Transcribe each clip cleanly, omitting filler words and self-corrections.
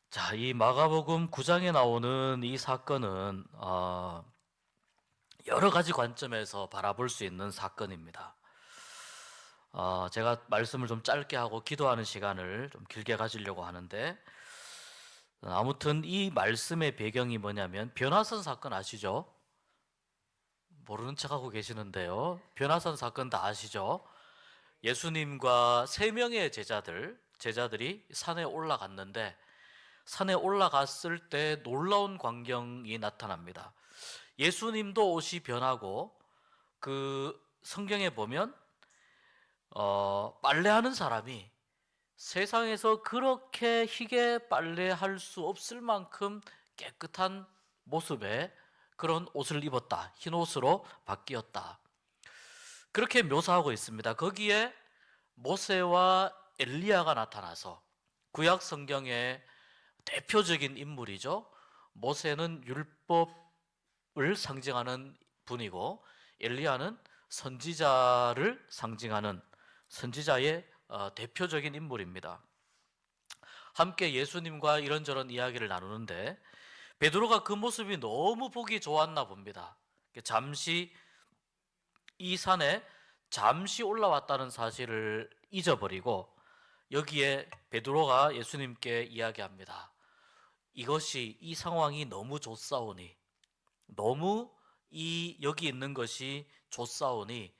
자, 이 마가복음 9장에 나오는 이 사건은 여러 가지 관점에서 바라볼 수 있는 사건입니다. 제가 말씀을 좀 짧게 하고 기도하는 시간을 좀 길게 가지려고 하는데, 아무튼 이 말씀의 배경이 뭐냐면 변화선 사건 아시죠? 모르는 척하고 계시는데요. 변화선 사건 다 아시죠? 예수님과 세 명의 제자들이 산에 올라갔는데, 산에 올라갔을 때 놀라운 광경이 나타납니다. 예수님도 옷이 변하고, 그 성경에 보면 빨래하는 사람이 세상에서 그렇게 희게 빨래할 수 없을 만큼 깨끗한 모습의 그런 옷을 입었다. 흰 옷으로 바뀌었다. 그렇게 묘사하고 있습니다. 거기에 모세와 엘리야가 나타나서 구약 성경의 대표적인 인물이죠. 모세는 율법을 상징하는 분이고, 엘리야는 선지자를 상징하는 선지자의 대표적인 인물입니다. 함께 예수님과 이런저런 이야기를 나누는데, 베드로가 그 모습이 너무 보기 좋았나 봅니다. 잠시 이 산에 잠시 올라왔다는 사실을 잊어버리고 여기에 베드로가 예수님께 이야기합니다. 이 상황이 너무 좋사오니, 너무 여기 있는 것이 좋사오니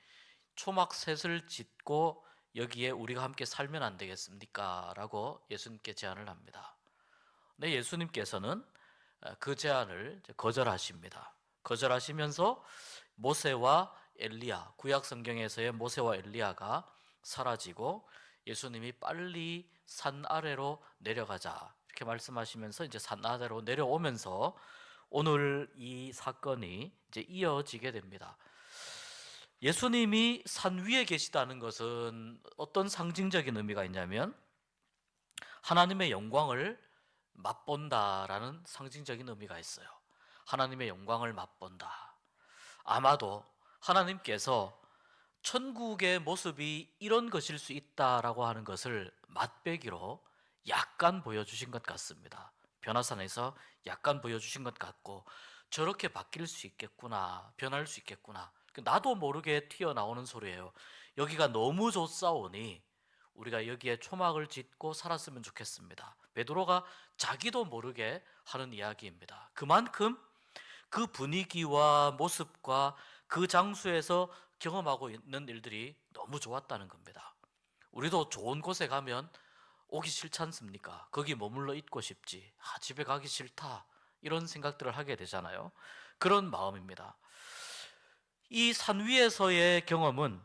초막셋을 짓고 여기에 우리가 함께 살면 안 되겠습니까? 라고 예수님께 제안을 합니다. 네, 예수님께서는 그 제안을 거절하십니다. 거절하시면서 모세와 엘리야, 구약 성경에서의 모세와 엘리야가 사라지고 예수님이 빨리 산 아래로 내려가자 이렇게 말씀하시면서 이제 산 아래로 내려오면서 오늘 이 사건이 이제 이어지게 됩니다. 예수님이 산 위에 계시다는 것은 어떤 상징적인 의미가 있냐면 하나님의 영광을 맛본다라는 상징적인 의미가 있어요. 하나님의 영광을 맛본다. 아마도 하나님께서 천국의 모습이 이런 것일 수 있다라고 하는 것을 맛배기로 약간 보여주신 것 같습니다. 변화산에서 약간 보여주신 것 같고, 저렇게 바뀔 수 있겠구나, 변할 수 있겠구나, 나도 모르게 튀어나오는 소리예요. 여기가 너무 좋사오니 우리가 여기에 초막을 짓고 살았으면 좋겠습니다. 베드로가 자기도 모르게 하는 이야기입니다. 그만큼 그 분위기와 모습과 그 장소에서 경험하고 있는 일들이 너무 좋았다는 겁니다. 우리도 좋은 곳에 가면 오기 싫지 않습니까? 거기 머물러 있고 싶지. 집에 가기 싫다. 이런 생각들을 하게 되잖아요. 그런 마음입니다. 이 산 위에서의 경험은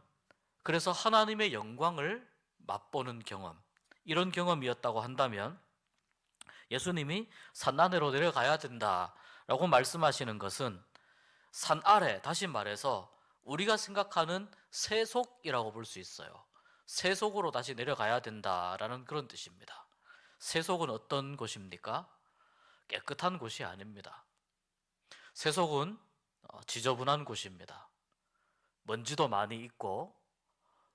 그래서 하나님의 영광을 맛보는 경험, 이런 경험이었다고 한다면 예수님이 산 아래로 내려가야 된다라고 말씀하시는 것은 산 아래, 다시 말해서 우리가 생각하는 세속이라고 볼 수 있어요. 세속으로 다시 내려가야 된다라는 그런 뜻입니다. 세속은 어떤 곳입니까? 깨끗한 곳이 아닙니다. 세속은 지저분한 곳입니다. 먼지도 많이 있고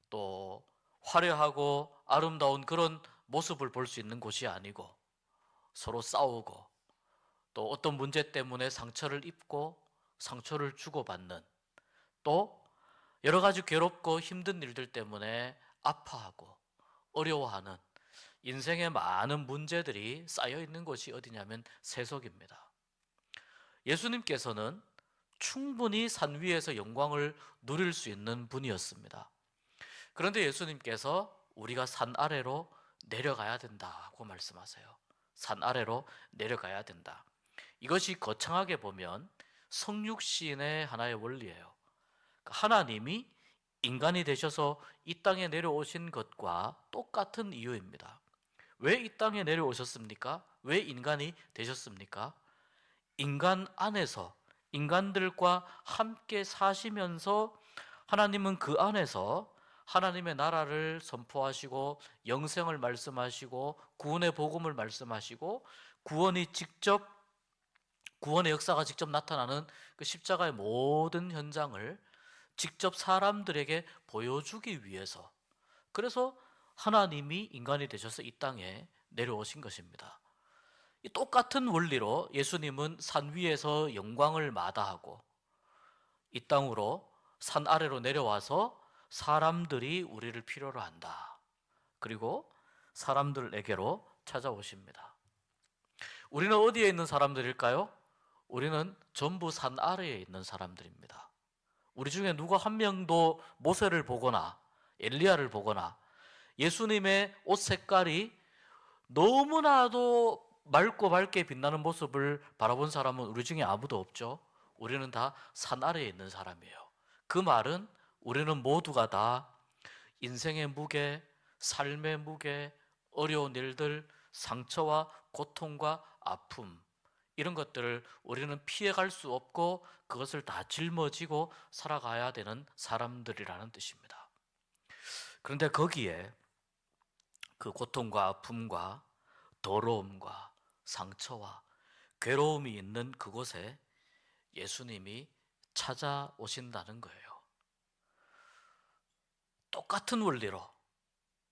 또 화려하고 아름다운 그런 모습을 볼 수 있는 곳이 아니고, 서로 싸우고 또 어떤 문제 때문에 상처를 입고 상처를 주고받는, 또 여러 가지 괴롭고 힘든 일들 때문에 아파하고 어려워하는 인생의 많은 문제들이 쌓여 있는 곳이 어디냐면 세속입니다. 예수님께서는 충분히 산 위에서 영광을 누릴 수 있는 분이었습니다. 그런데 예수님께서 우리가 산 아래로 내려가야 된다고 말씀하세요. 산 아래로 내려가야 된다. 이것이 거창하게 보면 성육신의 하나의 원리예요. 하나님이 인간이 되셔서 이 땅에 내려오신 것과 똑같은 이유입니다. 왜 이 땅에 내려오셨습니까? 왜 인간이 되셨습니까? 인간 안에서, 인간들과 함께 사시면서 하나님은 그 안에서 하나님의 나라를 선포하시고 영생을 말씀하시고 구원의 복음을 말씀하시고 구원의 역사가 직접 나타나는 그 십자가의 모든 현장을 직접 사람들에게 보여주기 위해서, 그래서 하나님이 인간이 되셔서 이 땅에 내려오신 것입니다. 이 똑같은 원리로 예수님은 산 위에서 영광을 마다하고 이 땅으로 산 아래로 내려와서 사람들이 우리를 필요로 한다. 그리고 사람들에게로 찾아오십니다. 우리는 어디에 있는 사람들일까요? 우리는 전부 산 아래에 있는 사람들입니다. 우리 중에 누가 한 명도 모세를 보거나 엘리야를 보거나 예수님의 옷 색깔이 너무나도 맑고 밝게 빛나는 모습을 바라본 사람은 우리 중에 아무도 없죠. 우리는 다 산 아래에 있는 사람이에요. 그 말은 우리는 모두가 다 인생의 무게, 삶의 무게, 어려운 일들, 상처와 고통과 아픔, 이런 것들을 우리는 피해갈 수 없고 그것을 다 짊어지고 살아가야 되는 사람들이라는 뜻입니다. 그런데 거기에 그 고통과 아픔과 더러움과 상처와 괴로움이 있는 그곳에 예수님이 찾아오신다는 거예요. 똑같은 원리로,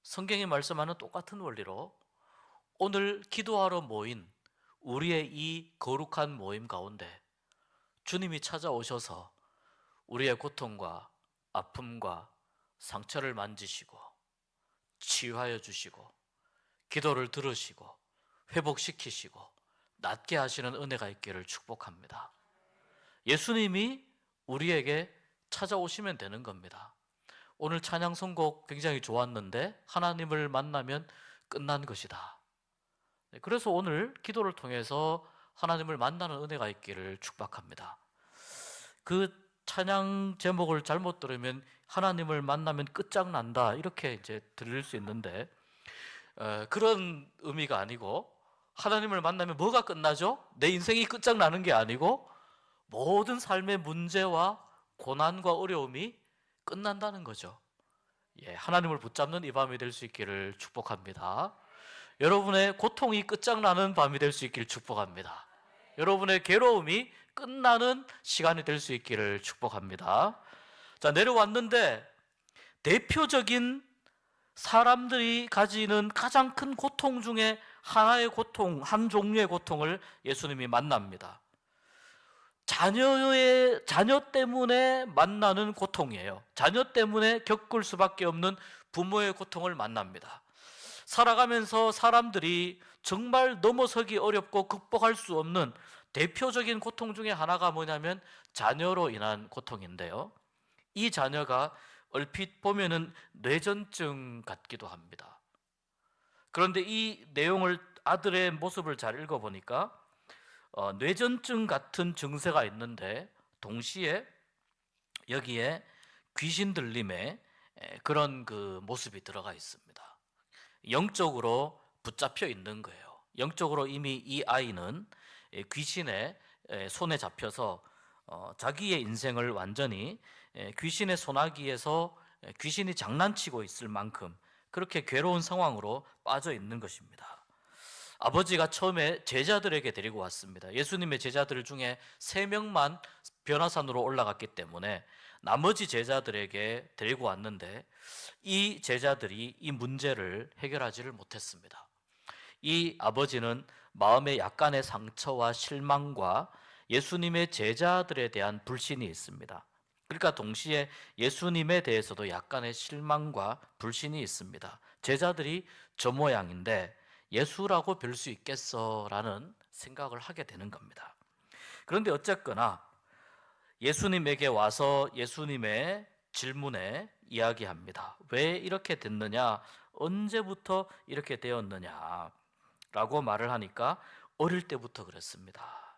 성경이 말씀하는 똑같은 원리로 오늘 기도하러 모인 우리의 이 거룩한 모임 가운데 주님이 찾아오셔서 우리의 고통과 아픔과 상처를 만지시고 치유하여 주시고 기도를 들으시고 회복시키시고 낫게 하시는 은혜가 있기를 축복합니다. 예수님이 우리에게 찾아오시면 되는 겁니다. 오늘 찬양 선곡 굉장히 좋았는데 하나님을 만나면 끝난 것이다. 그래서 오늘 기도를 통해서 하나님을 만나는 은혜가 있기를 축복합니다. 그 찬양 제목을 잘못 들으면 하나님을 만나면 끝장난다 이렇게 이제 들릴 수 있는데 그런 의미가 아니고 하나님을 만나면 뭐가 끝나죠? 내 인생이 끝장나는 게 아니고 모든 삶의 문제와 고난과 어려움이 끝난다는 거죠. 예, 하나님을 붙잡는 이 밤이 될 수 있기를 축복합니다. 여러분의 고통이 끝장나는 밤이 될 수 있기를 축복합니다. 여러분의 괴로움이 끝나는 시간이 될 수 있기를 축복합니다. 자, 내려왔는데 대표적인 사람들이 가지는 가장 큰 고통 중에 하나의 고통, 한 종류의 고통을 예수님이 만납니다. 자녀 때문에 만나는 고통이에요. 자녀 때문에 겪을 수밖에 없는 부모의 고통을 만납니다. 살아가면서 사람들이 정말 넘어서기 어렵고 극복할 수 없는 대표적인 고통 중에 하나가 뭐냐면 자녀로 인한 고통인데요. 이 자녀가 얼핏 보면은 뇌전증 같기도 합니다. 그런데 이 내용을 아들의 모습을 잘 읽어보니까 뇌전증 같은 증세가 있는데 동시에 여기에 귀신 들림의 그런 그 모습이 들어가 있습니다. 영적으로 붙잡혀 있는 거예요. 영적으로 이미 이 아이는 귀신의 손에 잡혀서 자기의 인생을 완전히 귀신의 손아귀에서 귀신이 장난치고 있을 만큼 그렇게 괴로운 상황으로 빠져 있는 것입니다. 아버지가 처음에 제자들에게 데리고 왔습니다. 예수님의 제자들 중에 3명만 변화산으로 올라갔기 때문에 나머지 제자들에게 데리고 왔는데 이 제자들이 이 문제를 해결하지를 못했습니다. 이 아버지는 마음에 약간의 상처와 실망과 예수님의 제자들에 대한 불신이 있습니다. 그러니까 동시에 예수님에 대해서도 약간의 실망과 불신이 있습니다. 제자들이 저 모양인데 예수라고 별 수 있겠어라는 생각을 하게 되는 겁니다. 그런데 어쨌거나 예수님에게 와서 예수님의 질문에 이야기합니다. 왜 이렇게 됐느냐? 언제부터 이렇게 되었느냐? 라고 말을 하니까 어릴 때부터 그랬습니다.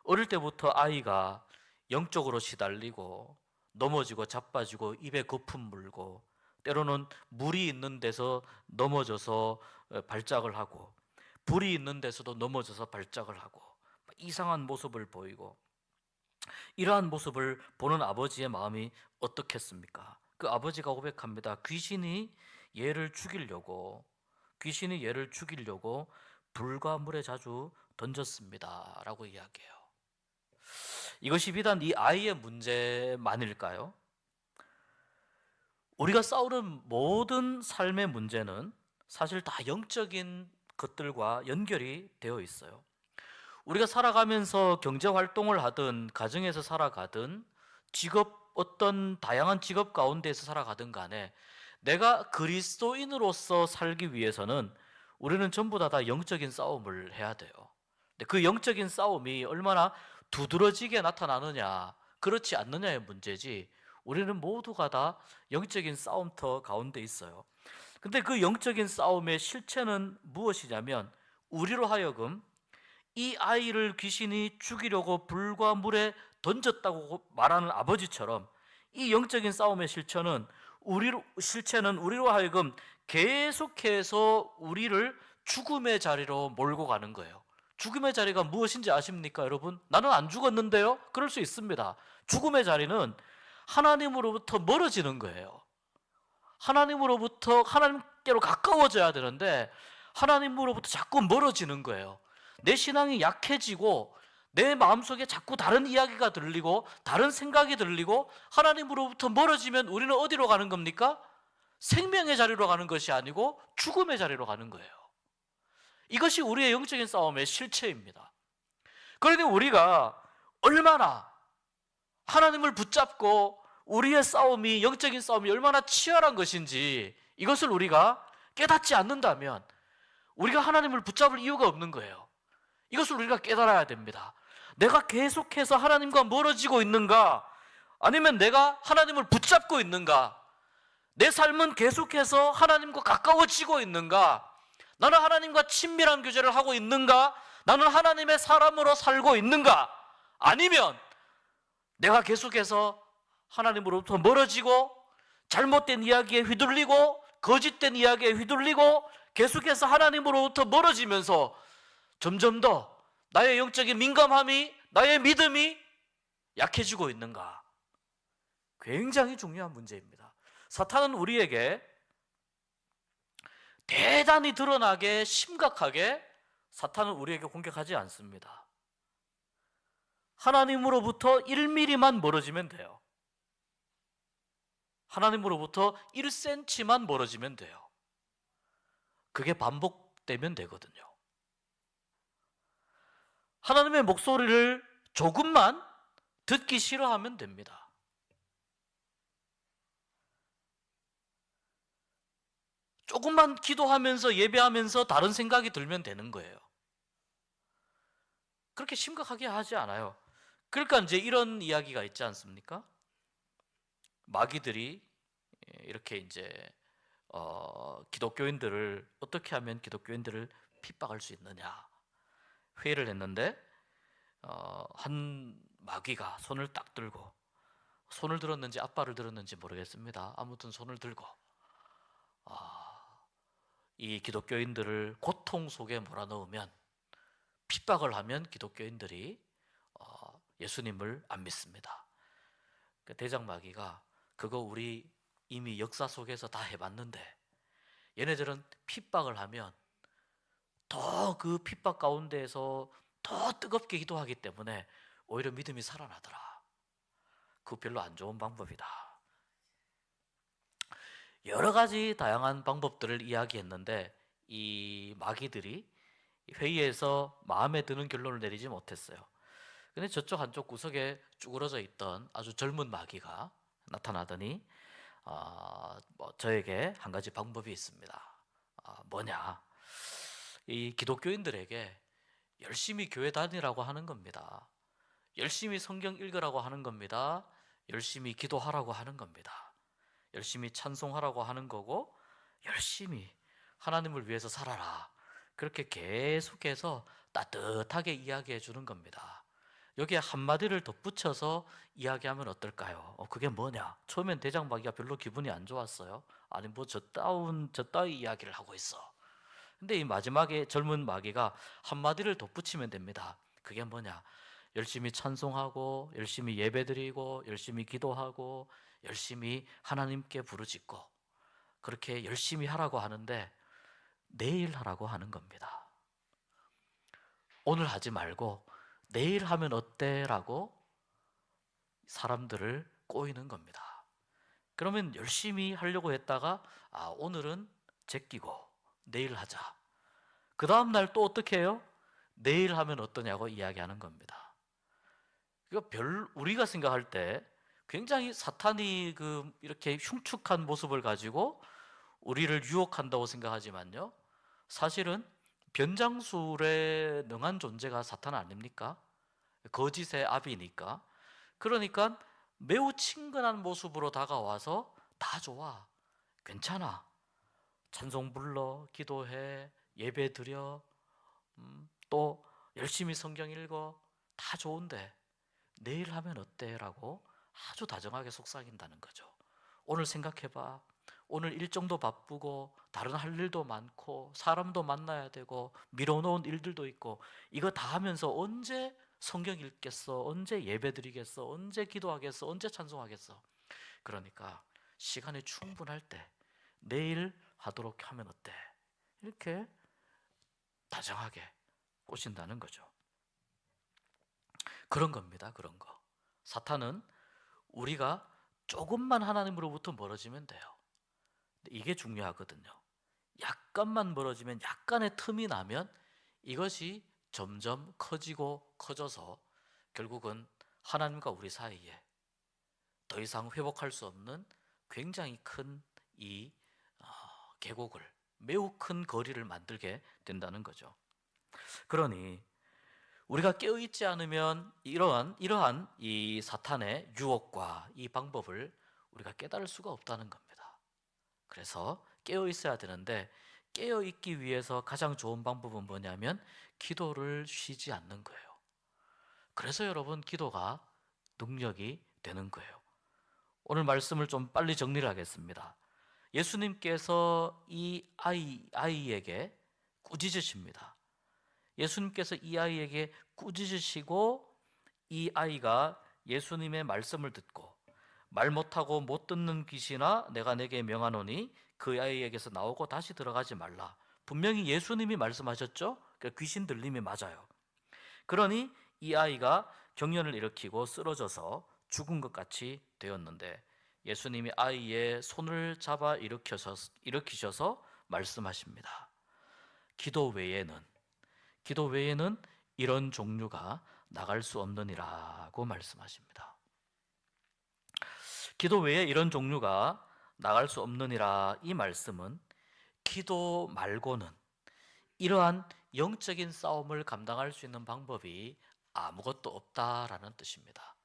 어릴 때부터 아이가 영적으로 시달리고 넘어지고 자빠지고 입에 거품 물고 때로는 물이 있는 데서 넘어져서 발작을 하고 불이 있는 데서도 넘어져서 발작을 하고 이상한 모습을 보이고 이러한 모습을 보는 아버지의 마음이 어떻겠습니까? 그 아버지가 고백합니다. 귀신이 얘를 죽이려고 불과 물에 자주 던졌습니다 라고 이야기해요. 이것이 비단 이 아이의 문제만일까요? 우리가 싸우는 모든 삶의 문제는 사실 다 영적인 것들과 연결이 되어 있어요. 우리가 살아가면서 경제 활동을 하든 가정에서 살아가든 직업, 어떤 다양한 직업 가운데서 살아가든 간에 내가 그리스도인으로서 살기 위해서는 우리는 전부 다 영적인 싸움을 해야 돼요. 근데 그 영적인 싸움이 얼마나 두드러지게 나타나느냐, 그렇지 않느냐의 문제지, 우리는 모두가 다 영적인 싸움터 가운데 있어요. 근데 그 영적인 싸움의 실체는 무엇이냐면, 우리로 하여금 이 아이를 귀신이 죽이려고 불과 물에 던졌다고 말하는 아버지처럼, 이 영적인 싸움의 실체는 우리로 하여금 계속해서 우리를 죽음의 자리로 몰고 가는 거예요. 죽음의 자리가 무엇인지 아십니까, 여러분? 나는 안 죽었는데요? 그럴 수 있습니다. 죽음의 자리는 하나님으로부터 멀어지는 거예요. 하나님께로 가까워져야 되는데 하나님으로부터 자꾸 멀어지는 거예요. 내 신앙이 약해지고 내 마음속에 자꾸 다른 이야기가 들리고 다른 생각이 들리고 하나님으로부터 멀어지면 우리는 어디로 가는 겁니까? 생명의 자리로 가는 것이 아니고 죽음의 자리로 가는 거예요. 이것이 우리의 영적인 싸움의 실체입니다. 그러니 우리가 얼마나 하나님을 붙잡고 우리의 싸움이, 영적인 싸움이 얼마나 치열한 것인지 이것을 우리가 깨닫지 않는다면 우리가 하나님을 붙잡을 이유가 없는 거예요. 이것을 우리가 깨달아야 됩니다. 내가 계속해서 하나님과 멀어지고 있는가? 아니면 내가 하나님을 붙잡고 있는가? 내 삶은 계속해서 하나님과 가까워지고 있는가? 나는 하나님과 친밀한 교제를 하고 있는가? 나는 하나님의 사람으로 살고 있는가? 아니면 내가 계속해서 하나님으로부터 멀어지고 잘못된 이야기에 휘둘리고 거짓된 이야기에 휘둘리고 계속해서 하나님으로부터 멀어지면서 점점 더 나의 영적인 민감함이, 나의 믿음이 약해지고 있는가? 굉장히 중요한 문제입니다. 사탄은 우리에게 대단히 드러나게, 심각하게 사탄은 우리에게 공격하지 않습니다. 하나님으로부터 1mm만 멀어지면 돼요. 하나님으로부터 1cm만 멀어지면 돼요. 그게 반복되면 되거든요. 하나님의 목소리를 조금만 듣기 싫어하면 됩니다. 조금만 기도하면서 예배하면서 다른 생각이 들면 되는 거예요. 그렇게 심각하게 하지 않아요. 그러니까 이제 이런 이야기가 있지 않습니까? 마귀들이 이렇게 이제 기독교인들을, 어떻게 하면 기독교인들을 핍박할 수 있느냐 회의를 했는데, 한 마귀가 손을 딱 들고, 손을 들었는지 앞발을 들었는지 모르겠습니다. 아무튼 손을 들고 이 기독교인들을 고통 속에 몰아넣으면, 핍박을 하면 기독교인들이 예수님을 안 믿습니다. 대장 마귀가 그거 우리 이미 역사 속에서 다 해봤는데, 얘네들은 핍박을 하면 더 그 핍박 가운데에서 더 뜨겁게 기도하기 때문에 오히려 믿음이 살아나더라. 그거 별로 안 좋은 방법이다. 여러 가지 다양한 방법들을 이야기했는데 이 마귀들이 회의에서 마음에 드는 결론을 내리지 못했어요. 근데 저쪽 한쪽 구석에 쭈그러져 있던 아주 젊은 마귀가 나타나더니 저에게 한 가지 방법이 있습니다. 뭐냐? 이 기독교인들에게 열심히 교회 다니라고 하는 겁니다. 열심히 성경 읽으라고 하는 겁니다. 열심히 기도하라고 하는 겁니다. 열심히 찬송하라고 하는 거고, 열심히 하나님을 위해서 살아라, 그렇게 계속해서 따뜻하게 이야기해 주는 겁니다. 여기에 한마디를 덧붙여서 이야기하면 어떨까요? 그게 뭐냐? 처음엔 대장 마귀가 별로 기분이 안 좋았어요. 아니 뭐 저 따위 이야기를 하고 있어. 근데 이 마지막에 젊은 마귀가 한마디를 덧붙이면 됩니다. 그게 뭐냐? 열심히 찬송하고 열심히 예배드리고 열심히 기도하고 열심히 하나님께 부르짖고 그렇게 열심히 하라고 하는데 내일 하라고 하는 겁니다. 오늘 하지 말고 내일 하면 어때? 라고 사람들을 꼬이는 겁니다. 그러면 열심히 하려고 했다가 오늘은 제끼고 내일 하자. 그 다음날 또 어떻게 해요? 내일 하면 어떠냐고 이야기하는 겁니다. 우리가 생각할 때 굉장히 사탄이 이렇게 흉측한 모습을 가지고 우리를 유혹한다고 생각하지만요, 사실은 변장술에 능한 존재가 사탄 아닙니까? 거짓의 아비니까. 그러니까 매우 친근한 모습으로 다가와서 다 좋아, 괜찮아, 찬송 불러, 기도해, 예배 드려, 또 열심히 성경 읽어, 다 좋은데 내일 하면 어때? 라고 아주 다정하게 속삭인다는 거죠. 오늘 생각해봐. 오늘 일정도 바쁘고 다른 할 일도 많고 사람도 만나야 되고 미뤄놓은 일들도 있고, 이거 다 하면서 언제 성경 읽겠어? 언제 예배 드리겠어? 언제 기도하겠어? 언제 찬송하겠어? 그러니까 시간이 충분할 때 내일 하도록 하면 어때? 이렇게 다정하게 꼬신다는 거죠. 그런 겁니다. 그런 거. 사탄은 우리가 조금만 하나님으로부터 멀어지면 돼요. 이게 중요하거든요. 약간만 멀어지면, 약간의 틈이 나면 이것이 점점 커지고 커져서 결국은 하나님과 우리 사이에 더 이상 회복할 수 없는 굉장히 큰 이 계곡을, 매우 큰 거리를 만들게 된다는 거죠. 그러니 우리가 깨어있지 않으면 이러한 이 사탄의 유혹과 이 방법을 우리가 깨달을 수가 없다는 겁니다. 그래서 깨어있어야 되는데, 깨어있기 위해서 가장 좋은 방법은 뭐냐면 기도를 쉬지 않는 거예요. 그래서 여러분, 기도가 능력이 되는 거예요. 오늘 말씀을 좀 빨리 정리를 하겠습니다. 예수님께서 이 아이에게 꾸짖으십니다. 예수님께서 이 아이에게 꾸짖으시고, 이 아이가 예수님의 말씀을 듣고 말 못하고 못 듣는 귀신아 내가 내게 명하노니 그 아이에게서 나오고 다시 들어가지 말라. 분명히 예수님이 말씀하셨죠? 그러니까 귀신 들림이 맞아요. 그러니 이 아이가 경련을 일으키고 쓰러져서 죽은 것 같이 되었는데, 예수님이 아이의 손을 잡아 일으키셔서 말씀하십니다. 기도 외에는 이런 종류가 나갈 수 없느니라고 말씀하십니다. 기도 외에 이런 종류가 나갈 수 없느니라, 이 말씀은 기도 말고는 이러한 영적인 싸움을 감당할 수 있는 방법이 아무것도 없다라는 뜻입니다.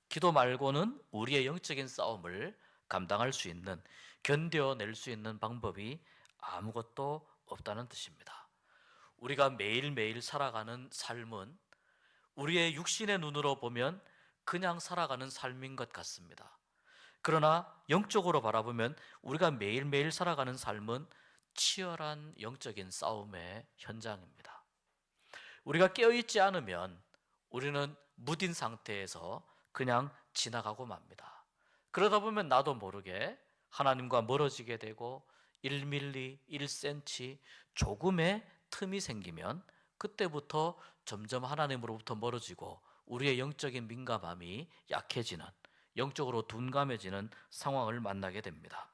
기도 말고는 우리의 영적인 싸움을 감당할 수 있는, 견뎌낼 수 있는 방법이 아무것도 없다는 뜻입니다. 우리가 매일매일 살아가는 삶은 우리의 육신의 눈으로 보면 그냥 살아가는 삶인 것 같습니다. 그러나 영적으로 바라보면 우리가 매일매일 살아가는 삶은 치열한 영적인 싸움의 현장입니다. 우리가 깨어있지 않으면 우리는 무딘 상태에서 그냥 지나가고 맙니다. 그러다 보면 나도 모르게 하나님과 멀어지게 되고 1mm, 1cm 조금의 틈이 생기면 그때부터 점점 하나님으로부터 멀어지고 우리의 영적인 민감함이 약해지는, 영적으로 둔감해지는 상황을 만나게 됩니다.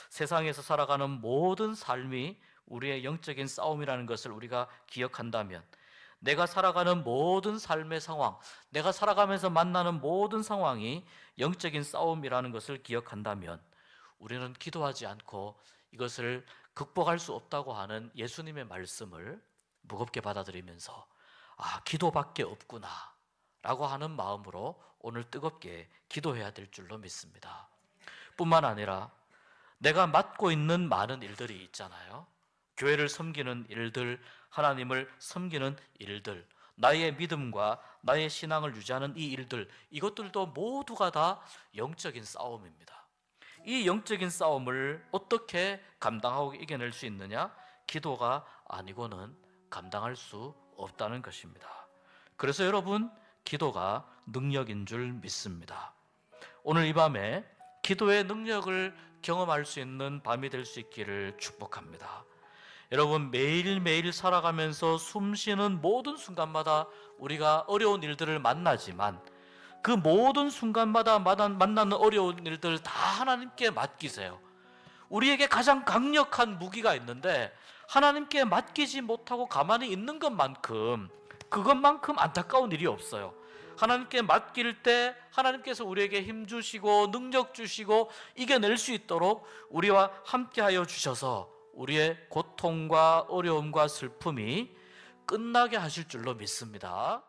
세상에서 살아가는 모든 삶이 우리의 영적인 싸움이라는 것을 우리가 기억한다면, 내가 살아가는 모든 삶의 상황, 내가 살아가면서 만나는 모든 상황이 영적인 싸움이라는 것을 기억한다면, 우리는 기도하지 않고 이것을 극복할 수 없다고 하는 예수님의 말씀을 무겁게 받아들이면서 기도밖에 없구나 라고 하는 마음으로 오늘 뜨겁게 기도해야 될 줄로 믿습니다. 뿐만 아니라 내가 맡고 있는 많은 일들이 있잖아요. 교회를 섬기는 일들, 하나님을 섬기는 일들, 나의 믿음과 나의 신앙을 유지하는 이 일들, 이것들도 모두가 다 영적인 싸움입니다. 이 영적인 싸움을 어떻게 감당하고 이겨낼 수 있느냐? 기도가 아니고는 감당할 수 없다는 것입니다. 그래서 여러분, 기도가 능력인 줄 믿습니다. 오늘 이 밤에 기도의 능력을 경험할 수 있는 밤이 될 수 있기를 축복합니다. 여러분, 매일매일 살아가면서 숨쉬는 모든 순간마다 우리가 어려운 일들을 만나지만 그 모든 순간마다 만나는 어려운 일들 다 하나님께 맡기세요. 우리에게 가장 강력한 무기가 있는데 하나님께 맡기지 못하고 가만히 있는 그것만큼 안타까운 일이 없어요. 하나님께 맡길 때 하나님께서 우리에게 힘 주시고 능력 주시고 이겨낼 수 있도록 우리와 함께하여 주셔서 우리의 고통과 어려움과 슬픔이 끝나게 하실 줄로 믿습니다.